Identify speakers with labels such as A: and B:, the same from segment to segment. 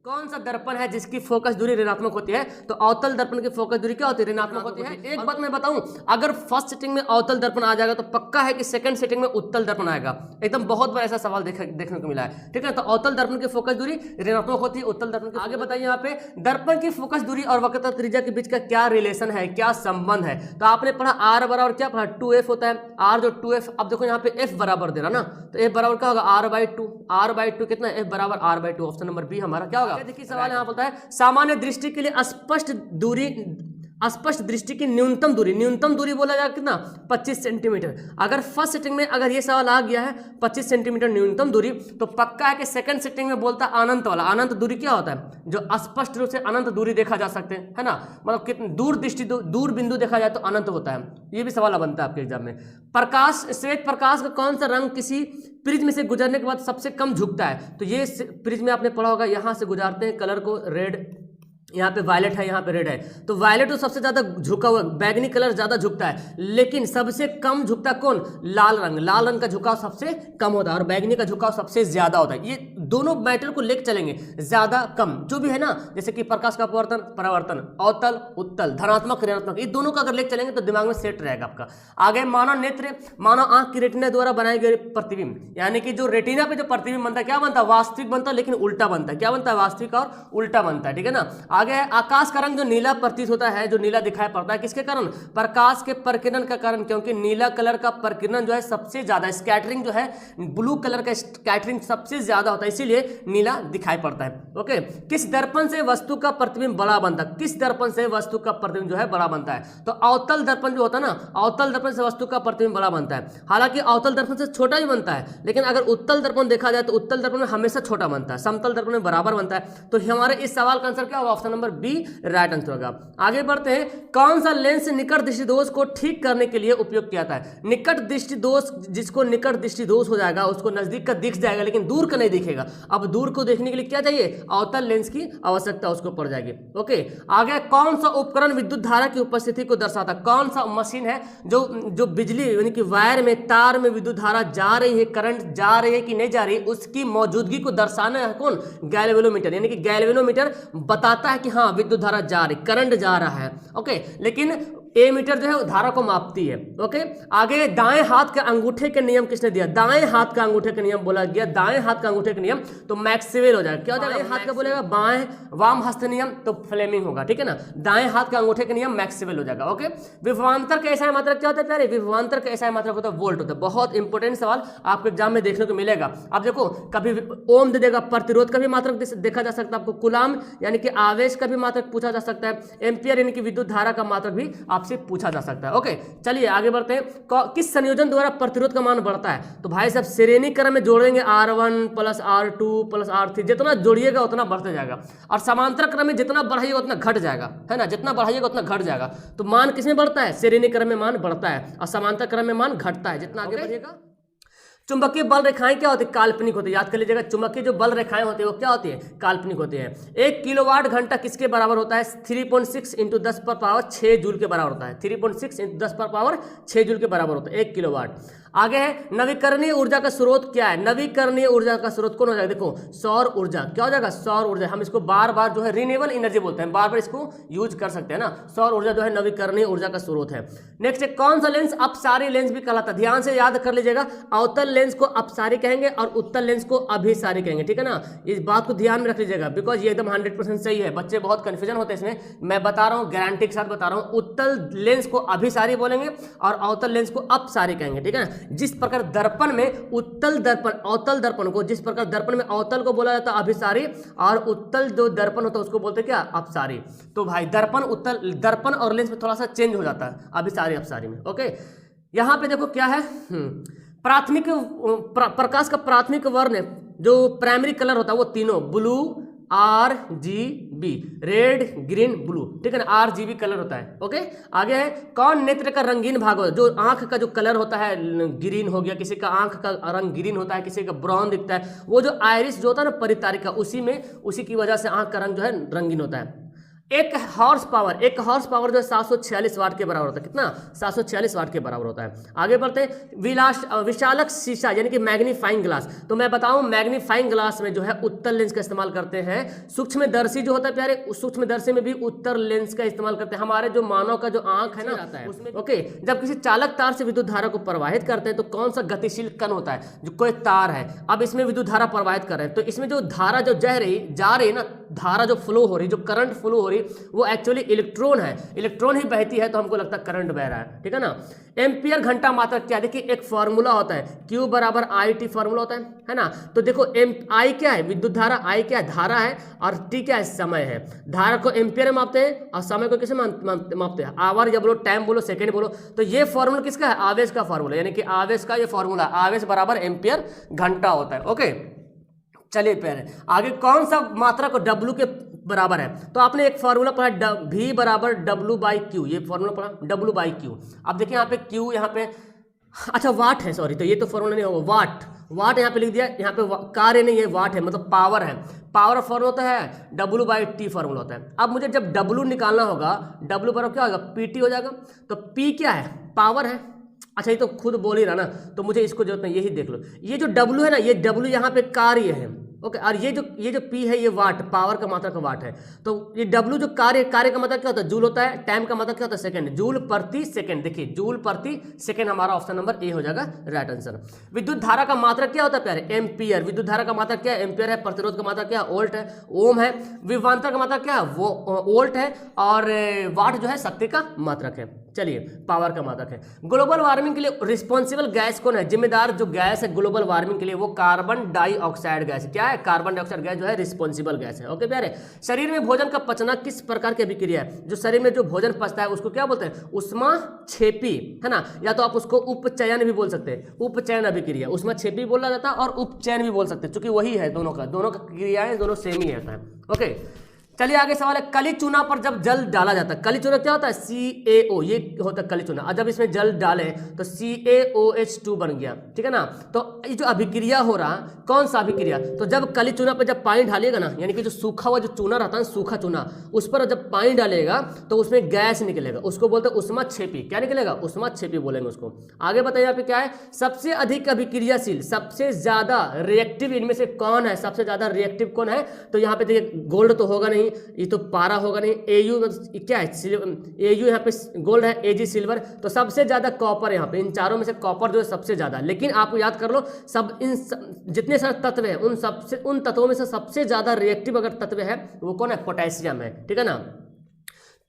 A: कौन सा दर्पण है जिसकी फोकस दूरी ऋणात्मक होती है? तो अवतल दर्पण की फोकस दूरी क्या होती है? ऋणात्मक होती है। एक बात मैं बताऊं, अगर फर्स्ट सेटिंग में अवतल दर्पण आ जाएगा तो पक्का है कि सेकंड सेटिंग में उत्तल दर्पण आएगा। एकदम बहुत बार ऐसा सवाल देखने को मिला है, ठीक है। तो अवतल दर्पण की फोकस दूरी ऋणात्मक होती है, उत्तल दर्पण की। आगे बताइए यहाँ पे दर्पण की फोकस दूरी और वक्रता त्रिज्या के बीच का क्या रिलेशन है, क्या संबंध है? तो आपने पढ़ा आर बराबर क्या पढ़ा? 2f होता है। आर जो 2f, अब देखो यहाँ पे f बराबर दे रहा ना, तो f बराबर क्या होगा? r/2। r/2 कितना है? f बराबर r/2। ऑप्शन नंबर बी हमारा क्या होगा? देखिए सवाल यहाँ होता है, सामान्य दृष्टि के लिए स्पष्ट दृष्टि की न्यूनतम दूरी बोला जाएगा कितना? 25 सेंटीमीटर। अगर फर्स्ट सेटिंग में अगर ये सवाल आ गया है 25 सेंटीमीटर न्यूनतम दूरी, तो पक्का है कि सेकंड सेटिंग में बोलता है अनंत वाला। अनंत दूरी क्या होता है? जो स्पष्ट रूप से अनंत दूरी देखा जा सकते हैं, है ना, मतलब कितनी दूर बिंदु देखा जाए तो अनंत होता है। ये भी सवाल बनता है आपके एग्जाम में। प्रकाश, श्वेत प्रकाश का कौन सा रंग किसी प्रिज्म से गुजरने के बाद सबसे कम झुकता है? तो ये प्रिज्म में आपने पढ़ा होगा, यहां से गुजारते हैं कलर को, रेड, यहाँ पे वायलेट है, यहाँ पे रेड है, तो वायलेट तो सबसे ज्यादा झुका हुआ, बैगनी कलर ज्यादा झुकता है, लेकिन सबसे कम झुकता कौन? लाल रंग। लाल रंग का झुकाव सबसे कम होता है और बैगनी का झुकाव सबसे ज्यादा होता है। ये दोनों मैटर को लेकर चलेंगे, ज्यादा कम जो भी है ना, जैसे कि प्रकाश का अपवर्तन परावर्तन, अवतल उत्तल, धनात्मक ऋणात्मक, ये दोनों का अगर लेकर चलेंगे तो दिमाग में सेट रहेगा आपका। आगे मानव नेत्र, मानव आंख की रेटिना द्वारा बनाए गए प्रतिबिंब, यानी कि जो रेटिना पे जो प्रतिबिंब बनता है क्या बनता है? वास्तविक बनता है लेकिन उल्टा बनता है। क्या बनता है? वास्तविक और उल्टा बनता है, ठीक है ना। आगे आकाश का रंग जो नीला प्रतीत होता है, जो नीला दिखाई पड़ता है, किसके कारण? प्रकाश के प्रकीर्णन का कारण, क्योंकि नीला कलर का प्रकीर्णन जो है सबसे ज्यादा, स्कैटरिंग जो है ब्लू कलर का स्कैटरिंग सबसे ज्यादा होता है, इसीलिए नीला दिखाई पड़ता है। ओके, किस दर्पण से वस्तु का प्रतिबिंब बड़ा बनता है? किस दर्पण से वस्तु का प्रतिबिंब जो है बड़ा बनता है? तो अवतल दर्पण जो होता है ना, अवतल दर्पण से वस्तु का प्रतिबिंब बड़ा बनता है। हालांकि अवतल दर्पण से छोटा ही बनता है, लेकिन अगर उत्तल दर्पण देखा जाए तो उत्तल दर्पण में हमेशा छोटा बनता है, समतल दर्पण में बराबर बनता है। तो हमारे इस सवाल का आंसर क्या होगा? Option number B right answer होगा। आगे बढ़ते हैं, कौन सा लेंस निकट दृष्टि दोष को ठीक करने के लिए उपयोग किया जाता है? निकट दृष्टि दोष, जिसको निकट दृष्टि दोष हो जाएगा उसको नजदीक का दिख जाएगा लेकिन दूर का नहीं दिखेगा। अब दूर को देखने के लिए क्या चाहिए? अवतल लेंस की आवश्यकता उसको पड़ जाएगी। ओके, आगे कौन सा उपकरण विद्युत धारा की उपस्थिति को दर्शाता है? कौन सा मशीन है जो बिजली यानी कि वायर में, तार में विद्युत धारा जा रही है, करंट जा रही है कि नहीं जा रही, उसकी मौजूदगी को दर्शाना है कौन? गैल्वेनोमीटर। यानी कि गैल्वेनोमीटर बताता है कि हाँ विद्युत धारा जा रही, करंट जा रहा है। ओके, लेकिन ए मीटर जो है धारा को मापती है। ओके, आगे दाएं हाथ के अंगूठे के नियम किसने दिया? दाएं हाथ का अंगूठे का नियम बोला गया, दाएं हाथ का अंगूठे का नियम, तो मैक्सवेल हो जाएगा। क्या हो जाएगा? दाएं हाथ का बोलेगा बाएं, वाम हस्त नियम तो फ्लेमिंग होगा, ठीक है ना। दाएं हाथ का अंगूठे का नियम मैक्सवेल हो जाएगा। ओके, विभवांतर का ऐसा मात्रक क्या होता है प्यारे? विभवांतर का ऐसा मात्रक होता है वोल्ट होता है। बहुत इंपॉर्टेंट सवाल आपके एग्जाम में देखने को मिलेगा। अब देखो, कभी ओम दे देगा, प्रतिरोध का भी मात्रक देखा जा सकता है आपको, कुलाम यानी कि आवेश का भी मात्रक पूछा जा सकता है, एम्पियर यानी कि विद्युत धारा का मात्रक भी आपसे पूछा जा सकता है। ओके, चलिए आगे बढ़ते हैं। किस संयोजन द्वारा प्रतिरोध का मान बढ़ता है? तो भाई साहब श्रेणी क्रम में जोड़ेंगे, R1 plus R2 plus R3, जितना जोड़िएगा उतना बढ़ते जाएगा, और समांतर क्रम में जितना बढ़ाइएगा उतना घट जाएगा, है ना, जितना बढ़ाइएगा उतना घट जाएगा। तो मान किसमें बढ़ता है? श्रेणी क्रम में मान बढ़ता है और समांतर क्रम में मान घटता है जितना आगे बढ़िएगा। चुंबकीय बल रेखाएं क्या होती है? काल्पनिक होती है। याद कर लीजिएगा, चुंबकीय जो बल रेखाएं होती है वो क्या होती है? काल्पनिक होती है। 1 किलोवाट घंटा किसके बराबर होता है? 3.6 इंटू 10 पर पावर 6 जूल के बराबर होता है। 3.6 इंटू 10 पर पावर 6 जूल के बराबर होता है 1 किलोवाट। आगे है, नवीकरणीय ऊर्जा का स्रोत क्या है? नवीकरणीय ऊर्जा का स्रोत कौन हो जाएगा? देखो, सौर ऊर्जा। क्या हो जाएगा? सौर ऊर्जा। हम इसको बार बार जो है रिन्यूएबल एनर्जी बोलते हैं, बार बार इसको यूज कर सकते हैं ना। सौर ऊर्जा जो है नवीकरणीय ऊर्जा का स्रोत है। नेक्स्ट है, कौन सा लेंस अपसारी लेंस भी कहलाता है? ध्यान से याद कर लीजिएगा, अवतल लेंस को अपसारी कहेंगे और उत्तल लेंस को अभिसारी कहेंगे, ठीक है ना। इस बात को ध्यान में रख लीजिएगा, बिकॉज ये एकदम 100% सही है। बच्चे बहुत कंफ्यूजन होते हैं इसमें, मैं बता रहा हूँ, गारंटी के साथ बता रहा हूँ। उत्तल लेंस को अभिसारी बोलेंगे और अवतल लेंस को अपसारी कहेंगे, ठीक है। जिस प्रकार दर्पण में उत्तल दर्पण, अवतल दर्पण को, जिस प्रकार दर्पण में अवतल को बोला जाता है अभिसारी और उत्तल जो दर्पण होता है उसको बोलते हैं क्या? अपसारी। तो भाई दर्पण, उत्तल दर्पण और लेंस में थोड़ा सा चेंज हो जाता है अभिसारी अपसारी में। ओके, यहां पे देखो क्या है, प्राथमिक प्रकाश का प्राथमिक वर्ण जो प्राइमरी कलर होता है वो तीनों, blue, RGB, red, green, blue, ठीक है ना, RGB कलर होता है। ओके, आगे है, कौन नेत्र का रंगीन भाग होता है? जो आंख का जो कलर होता है, ग्रीन हो गया, किसी का आंख का रंग ग्रीन होता है, किसी का ब्राउन दिखता है, वो जो आयरिस जो होता है ना परितारिका, उसी की वजह से आंख का रंग जो है रंगीन होता है। एक हॉर्स पावर जो है 746 वाट के बराबर होता है। कितना? 746 वाट के बराबर होता है। आगे बढ़ते हैं। विशालक शीशा यानी कि मैग्नीफाइंग ग्लास। तो मैं बताऊं मैग्नीफाइंग ग्लास में जो है उत्तर लेंस का इस्तेमाल करते हैं। सूक्ष्मदर्शी जो होता है प्यारे, उस सूक्ष्मदर्शी में भी उत्तर लेंस का इस्तेमाल करते हैं। हमारे जो मानव का जो आंख है ना उसमें ओके, जब किसी चालक तार से विद्युत धारा को प्रवाहित करते हैं तो कौन सा गतिशील कण होता है? जो कोई तार है, अब इसमें विद्युत धारा प्रवाहित कर रहे हैं तो इसमें जो धारा जो जा रही ना, धारा जो फ्लो हो रही, जो करंट फ्लो हो रही, वो एक्चुअली इलेक्ट्रॉन है। इलेक्ट्रॉन ही बहती है तो हमको लगता है करंट बह रहा है। ठीक है ना। एम्पियर घंटा मात्रक क्या? देखिए एक फॉर्मूला होता है, Q बराबर IT फॉर्मूला होता है ना। तो देखो I क्या है? विद्युत धारा। I क्या है? धारा है। और T क्या है? समय है। धारा को एम्पियर में मापते हैं और समय को किसे मापते हैं? आवर या बोलो, टाइम बोलो, सेकेंड बोलो। तो ये फॉर्मूला किसका है? आवेश का फॉर्मूला, यानी कि आवेश का ये फॉर्मूला, आवेश बराबर एम्पियर घंटा होता है। ओके, चलिए पहले आगे कौन सा मात्रा को W के बराबर है? तो आपने एक फॉर्मूला पढ़ा V बराबर W/Q, ये फॉर्मूला पढ़ा W/Q। अब देखिए यहाँ पे Q, यहाँ पे अच्छा वाट है, सॉरी, तो ये तो फॉर्मूला नहीं होगा। वाट यहाँ पे लिख दिया, यहाँ पे कार्य नहीं है, वाट है, मतलब पावर है। पावर फॉर्मूला होता है W/T फॉर्मूला होता है। अब मुझे जब W निकालना होगा, W बराबर क्या होगा? PT हो जाएगा। तो P क्या है? पावर है। अच्छा ये तो खुद बोल ही रहा ना, तो मुझे इसको जरूरत नहीं, यही देख लो। ये जो W है ना, ये W यहाँ पे कार्य है। ओके, और ये जो P है ये वाट, पावर का मात्रा का वाट है। तो ये W जो कार्य का मतलब क्या होता है? जूल होता है। टाइम का मतलब क्या होता है? सेकंड। जूल प्रति सेकंड। देखिए जूल प्रति सेकंड हमारा ऑप्शन नंबर ए हो जाएगा राइट आंसर। विद्युत धारा का मात्रा क्या होता है प्यारे? एम्पियर। विद्युत धारा का मात्रा क्या है? एम्पियर है। प्रतिरोध का मात्रा क्या है? वोल्ट है। ओम है। विभवांतर का मात्रा क्या है? वो वोल्ट है। और वाट जो है शक्ति का मात्रक है। चलिए पावर का मात्रक है। ग्लोबल वार्मिंग के लिए रिस्पॉन्सिबल गैस कौन है? जिम्मेदार जो गैस है ग्लोबल वार्मिंग के लिए, वो कार्बन डाइऑक्साइड गैस। क्या है? कार्बन डाइऑक्साइड गैस जो है रिस्पॉन्सिबल गैस है। ओके प्यारे। शरीर में भोजन का पचना किस प्रकार की अभिक्रिया है? जो शरीर में जो भोजन पचता है उसको क्या बोलते हैं? उष्माक्षेपी, है ना। या तो आप उसको उपचयन भी बोल सकते हैं, उपचयन अभिक्रिया। उष्माक्षेपी बोला जाता है और उपचयन भी बोल सकते हैं, क्योंकि वही है दोनों का क्रियाएं दोनों सेम ही रहता है। ओके, चलिए आगे सवाल है। कली चूना पर जब जल डाला जाता है, कली चूना क्या होता है? CaO, ये होता है कली चूना। और जब इसमें जल डाले तो CaOH2 बन गया। ठीक है ना। तो ये जो अभिक्रिया हो रहा, कौन सा अभिक्रिया? तो जब कली चूना पर जब पानी डालिएगा ना, यानी कि जो सूखा हुआ जो चूना रहता है, सूखा चूना, उस पर जब पानी डालेगा तो उसमें गैस निकलेगा, उसको बोलते हैं उष्माक्षेपी। क्या निकलेगा? उष्माक्षेपी बोलेंगे उसको। आगे बताइए यहाँ पे क्या है? सबसे अधिक अभिक्रियाशील, सबसे ज्यादा रिएक्टिव इनमें से कौन है? सबसे ज्यादा रिएक्टिव कौन है? तो यहाँ पे देखिए गोल्ड तो होगा नहीं, ये तो पारा होगा नहीं। AU क्या है? AU यहाँ पे गोल्ड है, AG सिल्वर। तो सबसे ज्यादा कॉपर यहाँ पे, इन चारों में से कॉपर जो है सबसे ज्यादा। लेकिन आप याद कर लो, जितने सारे तत्व है उन तत्वों में से सबसे ज्यादा रिएक्टिव अगर तत्व है वो कौन है? पोटेशियम है। ठीक है ना।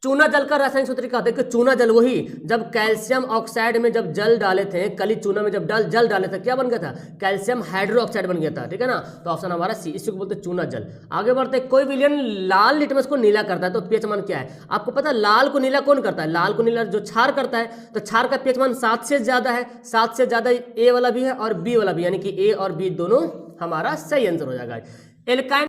A: चूना जल का रासायनिक सूत्र क्या होता है? कि चूना जल, वही जब कैल्शियम ऑक्साइड में जब जल डाले थे, कली चूना में जब जल डाले थे, क्या बन गया था? कैल्शियम हाइड्रोक्साइड बन गया था। ठीक है ना। तो ऑप्शन हमारा C, इसी को बोलते हैं चूना जल। आगे बढ़ते, कोई विलयन लाल लिटमस को नीला करता है तो pH मान क्या है? आपको पता है लाल को नीला कौन करता है? लाल को नीला जो क्षार करता है, तो क्षार का pH मान 7 से ज्यादा है। 7 से ज्यादा A वाला भी है और B वाला भी, यानी कि A और B दोनों हमारा सही आंसर हो जाएगा। एल्काइन